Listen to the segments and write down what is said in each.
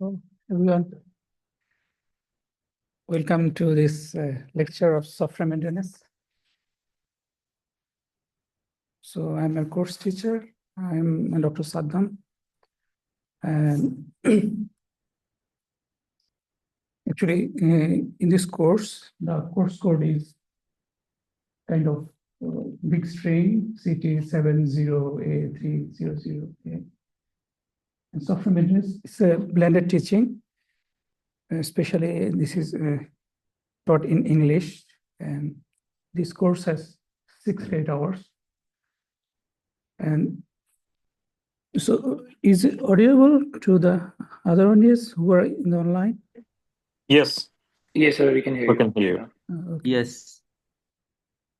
Hello, everyone. Welcome to this lecture of software maintenance. So I'm a course teacher. I'm Dr. Saddam. And actually, in this course, the course code is kind of big string, CT70A300A. And software maintenance is a blended teaching. Especially, this is taught in English. And this course has 6 credit hours. And so is it audible to the other audience who are in the online? Yes, Yes, sir, we can hear we you. can hear you. Okay. Yes.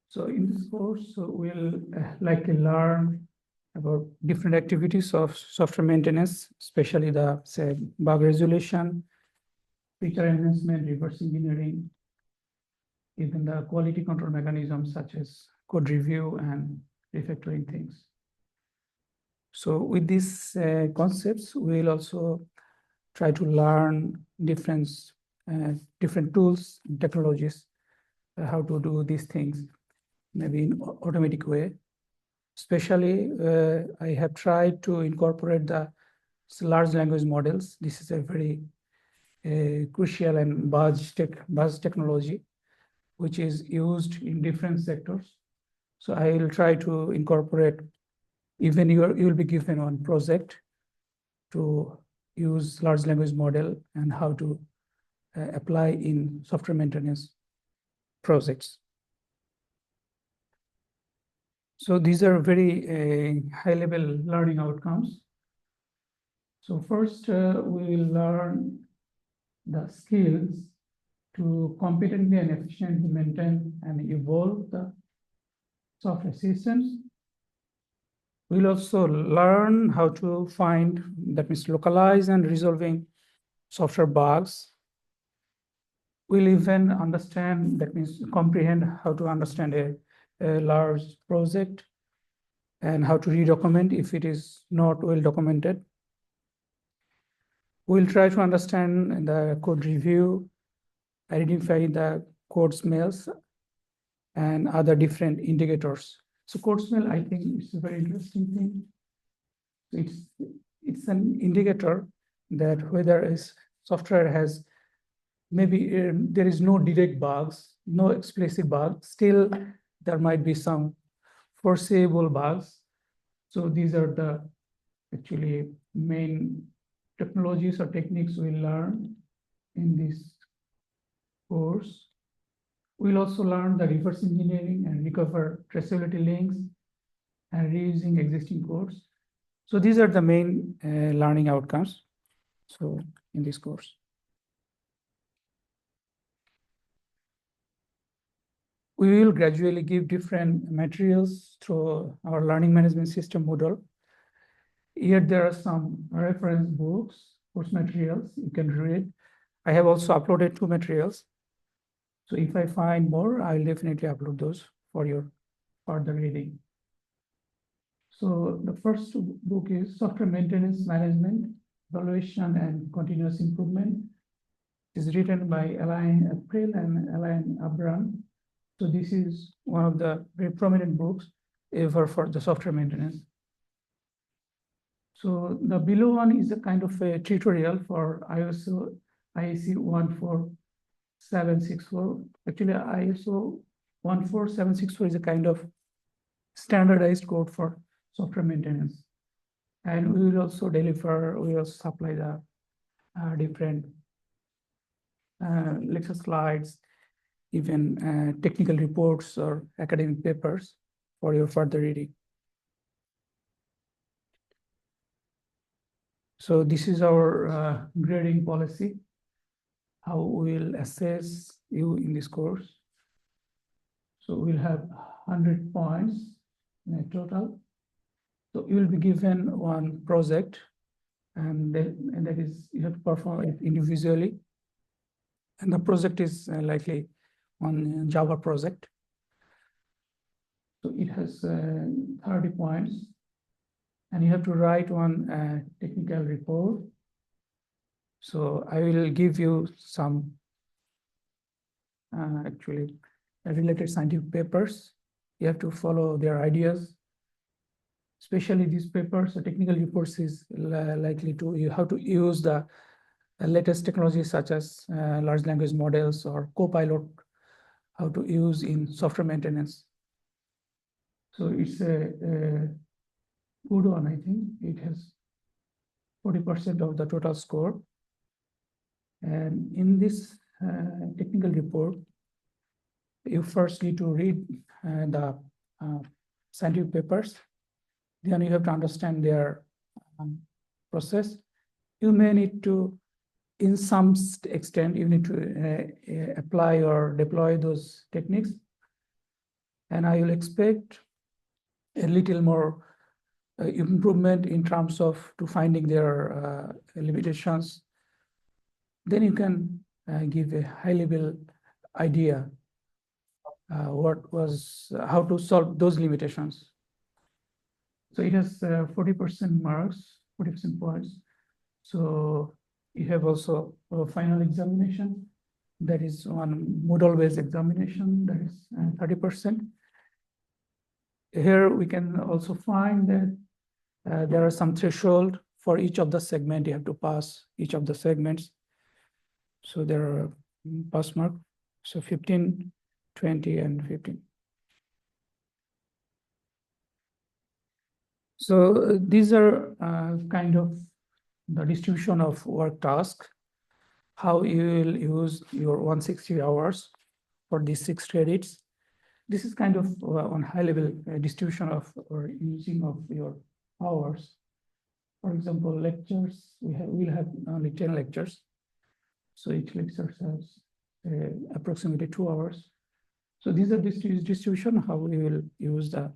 So in this course, we'll likely learn about different activities of software maintenance, especially the, say, bug resolution, feature enhancement, reverse engineering, even the quality control mechanisms such as code review and refactoring things. So with these concepts, we'll also try to learn different tools and technologies, how to do these things, maybe in automatic way. Especially, I have tried to incorporate the large language models. This is a very crucial and buzz technology, which is used in different sectors. So I will try to incorporate, even you'll be given one project to use large language model and how to apply in software maintenance projects. So these are very high-level learning outcomes. So first, we will learn the skills to competently and efficiently maintain and evolve the software systems. We'll also learn how to find, that means localize and resolving software bugs. We'll even understand, that means comprehend how to understand a large project and how to redocument if it is not well documented. We'll try to understand the code review, identify the code smells, and other different indicators. So code smell, I think, is a very interesting thing. It's an indicator that whether a software has maybe there is no direct bugs, no explicit bugs, still there might be some foreseeable bugs. So these are the actually main technologies or techniques we learn in this course. We'll also learn the reverse engineering and recover traceability links and reusing existing codes. So these are the main learning outcomes. So in this course. We will gradually give different materials through our learning management system model. Here there are some reference books, course materials you can read. I have also uploaded 2 materials. So if I find more, I'll definitely upload those for your further reading. So the first book is Software Maintenance Management, Evaluation and Continuous Improvement. It's written by Alain April and Alain Abram. So this is one of the very prominent books ever for the software maintenance. So the below one is a kind of a tutorial for ISO IEC 14764. Actually, ISO 14764 is a kind of standardized code for software maintenance. And we will also deliver, we will supply the different lecture slides, even technical reports or academic papers for your further reading. So this is our grading policy, how we'll assess you in this course. So we'll have 100 points in a total. So you will be given one project, and that is you have to perform it individually. And the project is likely on Java project. So it has 30 points, and you have to write one technical report. So I will give you some actually related scientific papers. You have to follow their ideas. Especially these papers, the technical reports is likely to how to use the latest technologies such as large language models or Copilot, how to use in software maintenance. So it's a good one, I think. It has 40% of the total score. And in this technical report, you first need to read the scientific papers. Then you have to understand their process. You may need to, in some extent, you need to apply or deploy those techniques. And I will expect a little more improvement in terms of to finding their limitations. Then you can give a high level idea how to solve those limitations. So it has 40% marks, 40% points. So you have also a final examination. That is one model-based examination, that is 30%. Here we can also find that there are some threshold for each of the segment. You have to pass each of the segments. So there are pass mark. So 15, 20, and 15. So these are kind of the distribution of work task, how you will use your 160 hours for these 6 credits. This is kind of on high level distribution of or using of your hours. For example, lectures, we'll have only 10 lectures. So each lecture has approximately 2 hours. So these are this distribution, how we will use the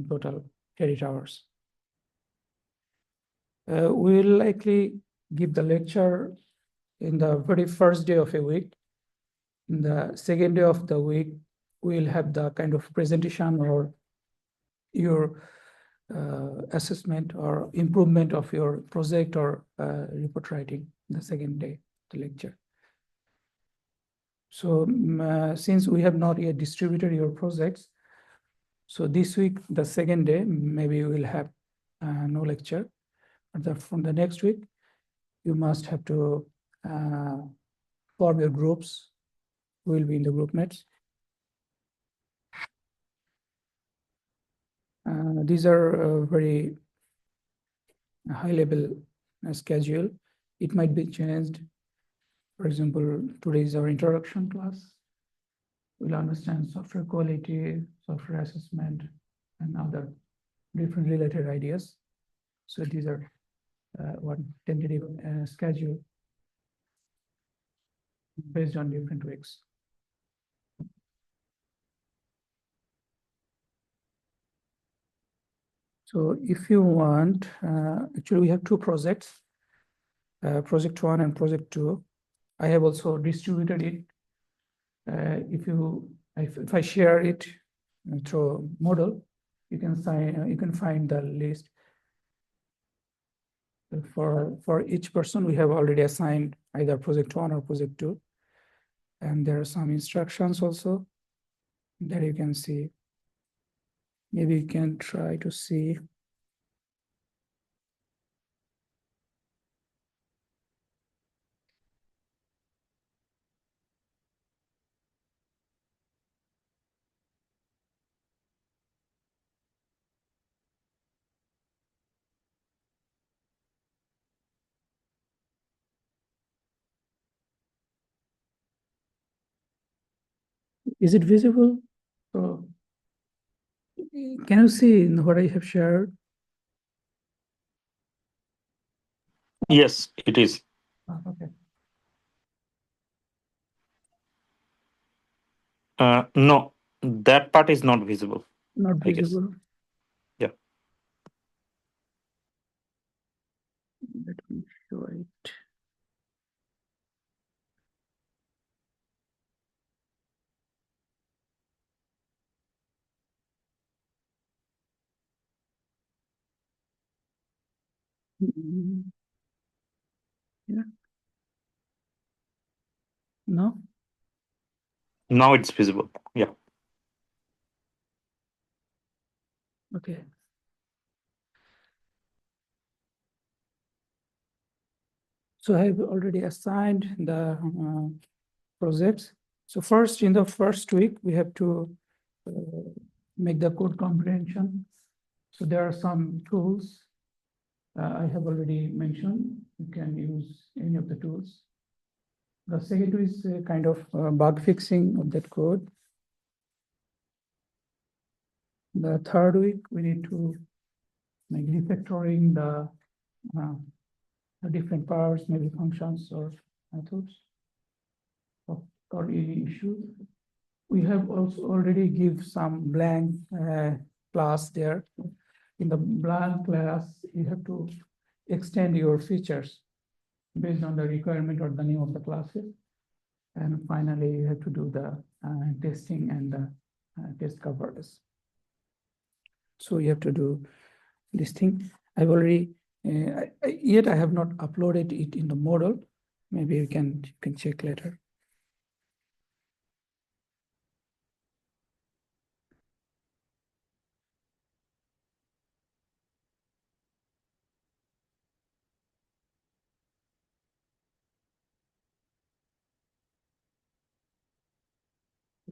total credit hours. We will likely give the lecture in the very first day of a week. In the second day of the week, we'll have the kind of presentation or your assessment or improvement of your project or report writing the second day of the lecture. So since we have not yet distributed your projects, so this week, the second day, maybe we will have no lecture. But from the next week, you must have to form your groups. We will be in the group mates. These are very high level schedule. It might be changed. For example, today is our introduction class. We'll understand software quality, software assessment, and other different related ideas. So these are one tentative schedule based on different weeks. So if you want, actually we have 2 projects, project 1 and project 2. I have also distributed it. If I share it through Moodle, you can find the list. For each person, we have already assigned either project 1 or project 2. And there are some instructions also that you can see. Maybe you can try to see. Is it visible? So, can you see what I have shared? Yes, it is. Okay. No, that part is not visible. Not I guess. visible. Yeah. Let me show it. Yeah. No? Now it's visible. Yeah. Okay. So I have already assigned the projects. So first, in the first week, we have to make the code comprehension. So there are some tools I have already mentioned. You can use any of the tools. The second is a kind of bug fixing of that code. The third week, we need to make refactoring the different parts, maybe functions or methods or any issue. We have also already give some blank class there. In the blank class, you have to extend your features based on the requirement or the name of the classes. And finally, you have to do the testing and the test coverage. So you have to do this thing. I've already, yet I have not uploaded it in the model. Maybe you can check later.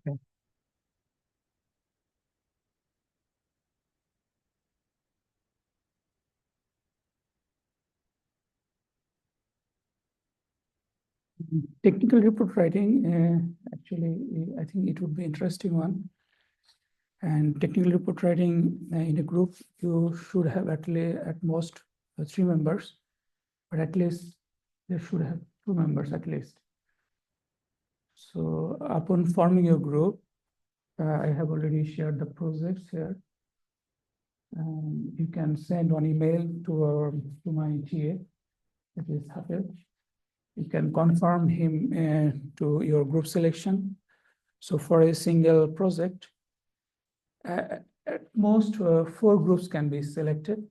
Okay. Technical report writing, actually, I think it would be interesting one. And technical report writing in a group, you should have at most 3 members, but at least there should have 2 members at least. So upon forming your group, I have already shared the projects here. You can send one email to my TA, that is Hafiz. You can confirm him to your group selection. So for a single project, at most 4 groups can be selected,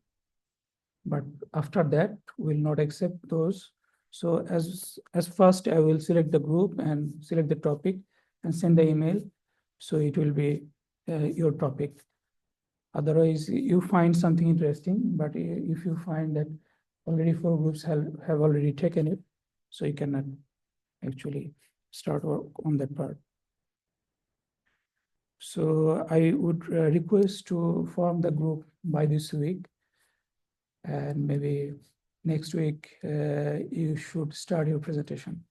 but after that, we'll not accept those. So as first, I will select the group and select the topic and send the email. So it will be your topic. Otherwise, you find something interesting, but if you find that already 4 groups have already taken it, so you cannot actually start work on that part. So I would request to form the group by this week, and maybe next week you should start your presentation.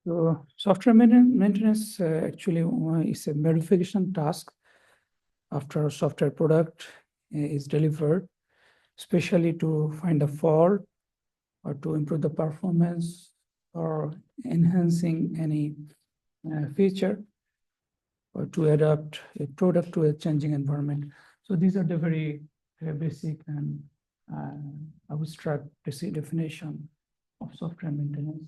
So software maintenance actually is a verification task after a software product is delivered, especially to find a fault or to improve the performance or enhancing any feature or to adapt a product to a changing environment. So these are the very basic and abstract definition of software maintenance.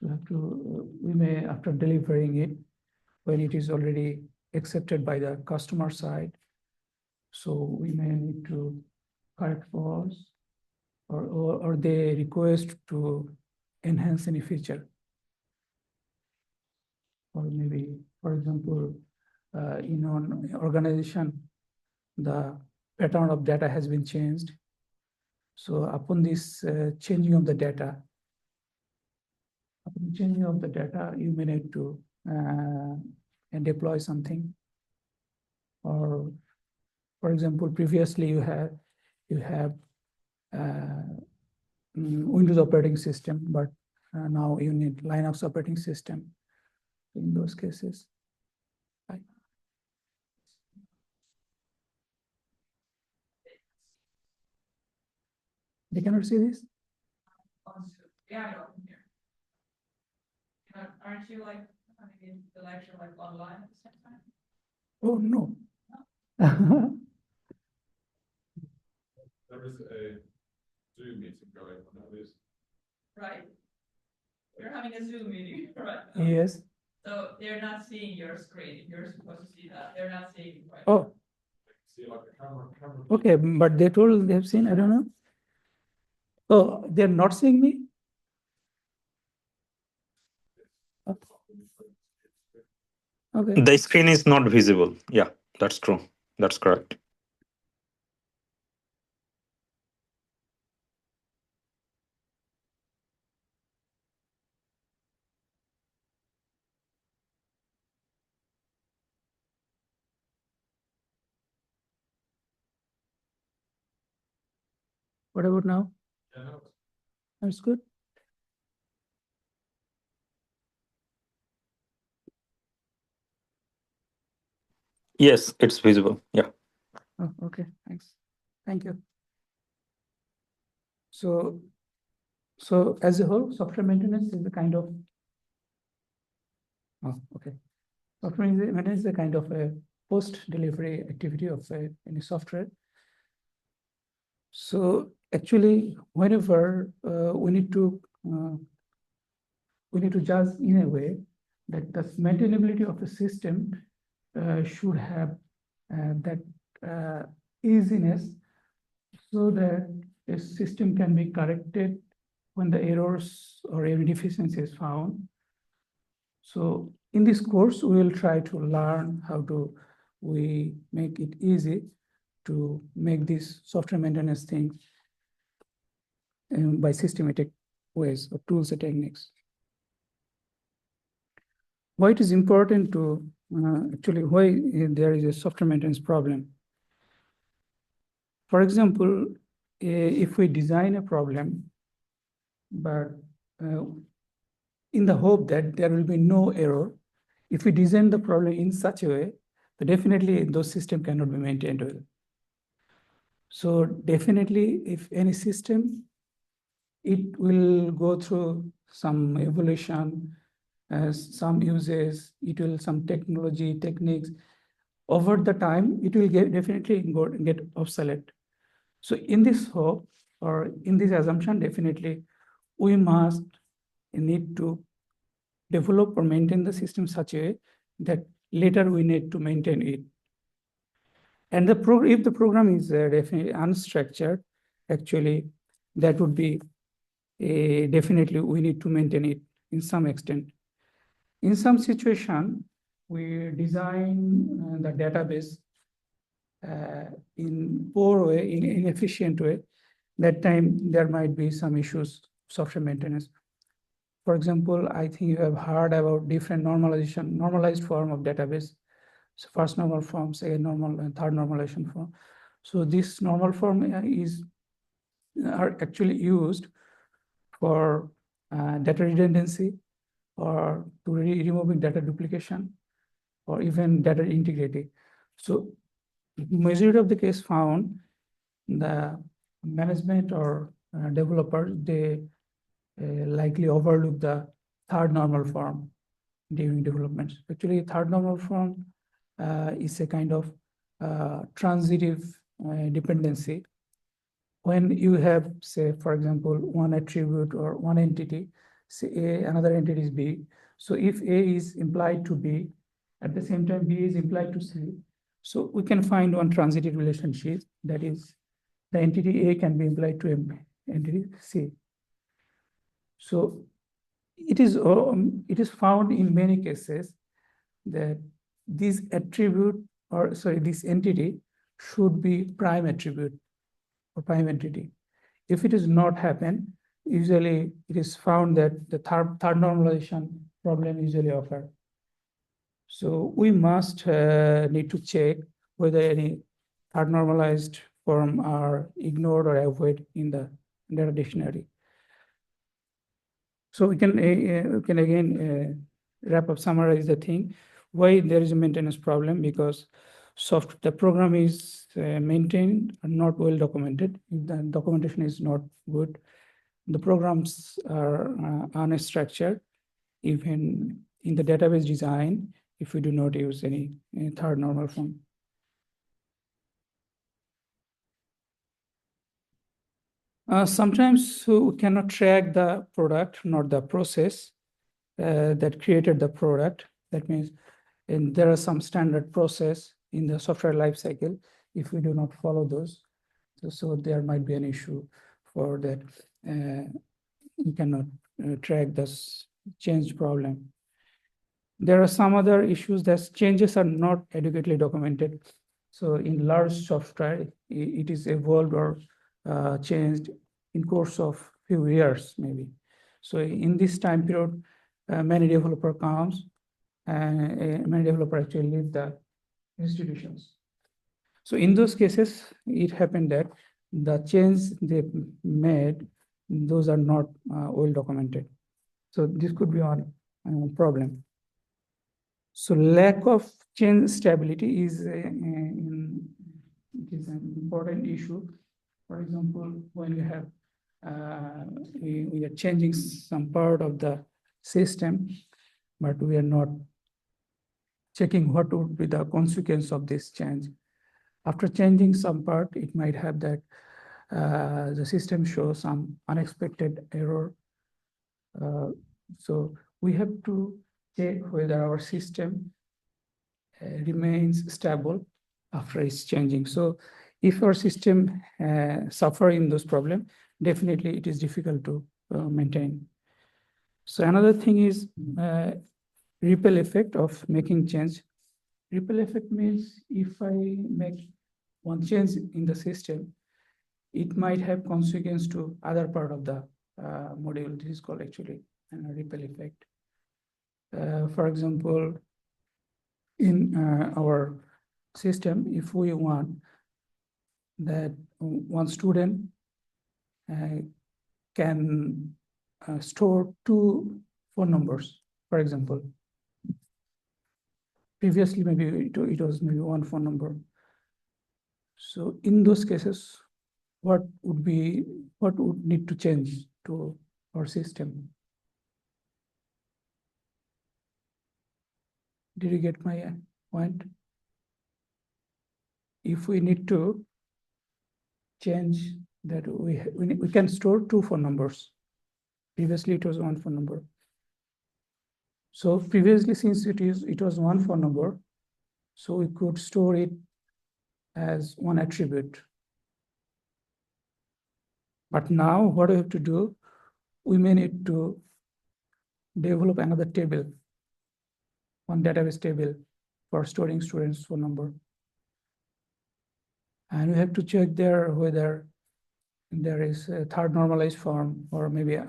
We may, after delivering it, when it is already accepted by the customer side, so we may need to correct faults or they request to enhance any feature. Or maybe, for example, in an organization, the pattern of data has been changed. So upon this changing of the data, you may need to deploy something. Or, for example, previously you have Windows operating system, but now you need Linux operating system in those cases. They cannot see this? Yeah, I know. Aren't you like having the lecture like online at the same time? Oh, no. There is a Zoom meeting going on at least. Right. You're having a Zoom meeting, right? now. Yes. So they're not seeing your screen. You're supposed to see that. They're not seeing it, right? Oh, see like a camera. Okay, but they told they have seen, I don't know. Oh, they're not seeing me? Okay, The screen is not visible. Yeah, that's true. That's correct. what about now? Yeah, no, That's good. Yes, it's visible. Yeah. Oh, okay, thanks. Thank you. So as a whole, software maintenance is a kind of, oh, okay. Software maintenance is a kind of a post-delivery activity of any software. So actually, whenever we need to judge in a way that the maintainability of a system should have that easiness, so that a system can be corrected when the errors or any deficiency is found. So in this course, we will try to learn how to we make it easy to make these software maintenance things by systematic ways or tools and techniques. Why it is important to actually why there is a software maintenance problem. For example, if we design a problem, but in the hope that there will be no error, if we design the problem in such a way, then definitely those systems cannot be maintained well. So definitely, if any system, it will go through some evolution, some uses, it will some technology, techniques. Over the time, it will definitely get obsolete. So in this hope or in this assumption, definitely we must need to develop or maintain the system such a way that later we need to maintain it. And if the program is definitely unstructured, actually, that would be definitely we need to maintain it in some extent. In some situation, we design the database in poor way, in inefficient way. That time there might be some issues, software maintenance. For example, I think you have heard about different normalized form of database. So first normal form, second normal, and third normalization form. So this normal form are actually used for data redundancy or to removing data duplication or even data integrity. So majority of the case found the management or developers, they likely overlook the third normal form during development. Actually, third normal form is a kind of transitive dependency. When you have, say, for example, one attribute or one entity, say A, another entity is B. So if A is implied to B, at the same time, B is implied to C. So we can find one transitive relationship, that is the entity A can be implied to entity C. So it is found in many cases that this attribute or sorry, this entity should be prime attribute or prime entity. If it is not happen, usually it is found that the third normalization problem usually occur. So we must need to check whether any third normalized form are ignored or avoided in the data dictionary. So we can again wrap up, summarize the thing. Why there is a maintenance problem? Because the program is maintained and not well documented. If the documentation is not good, the programs are unstructured. Even in the database design, if we do not use any third normal form. Sometimes we cannot track the product, not the process that created the product. That means there are some standard process in the software lifecycle. if we do not follow those. So there might be an issue for that. You cannot track this change problem. There are some other issues that changes are not adequately documented. So in large software, it is evolved or changed in course of few years, maybe. So in this time period, many developer comes and many developer actually leave the institutions. So in those cases, it happened that the change they made, those are not well documented. So this could be one problem. So lack of change stability is it is an important issue. For example, when we have we are changing some part of the system, but we are not checking what would be the consequence of this change. After changing some part, it might have that the system shows some unexpected error. So we have to check whether our system remains stable after it's changing. So if our system suffering those problems, definitely it is difficult to maintain. So another thing is ripple effect of making change. Ripple effect means if I make one change in the system, it might have consequence to other part of the module. This is called actually a ripple effect. For example, in our system, if we want that one student can store 2 phone numbers, for example. Previously, maybe it was maybe 1 phone number. So in those cases, what would need to change to our system? Did you get my point? If we need to change that, we can store 2 phone numbers. Previously, it was 1 phone number. So previously, since it was 1 phone number, so we could store it as one attribute. But now what we have to do, we may need to develop another table, one database table for storing students' phone number. And we have to check there whether there is a third normalized form, or maybe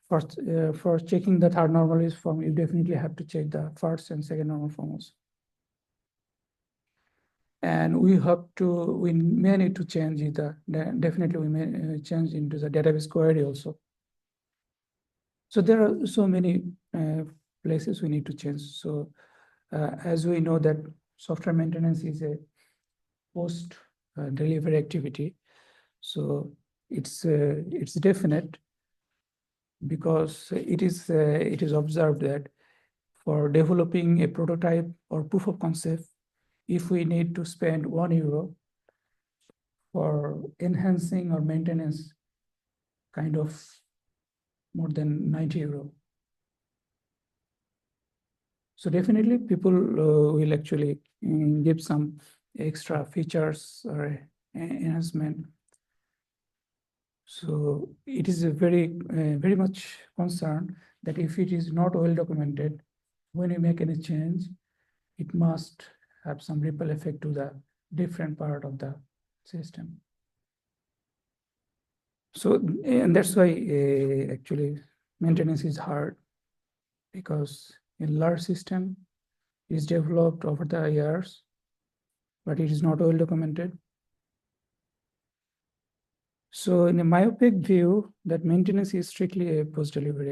for checking the third normalized form, you definitely have to check the first and second normal forms. And we may need to change it. Definitely we may change into the database query also. So there are so many places we need to change. So as we know that software maintenance is a post delivery activity. So it's definite, because it is observed that for developing a prototype or proof of concept, if we need to spend €1 for enhancing or maintenance, kind of more than €90. So definitely people will actually give some extra features or enhancement. So it is a very much concerned that if it is not well documented, when you make any change, it must have some ripple effect to the different part of the system. So, and that's why actually maintenance is hard, because in large system is developed over the years, but it is not well documented. So in a myopic view, that maintenance is strictly a post-delivery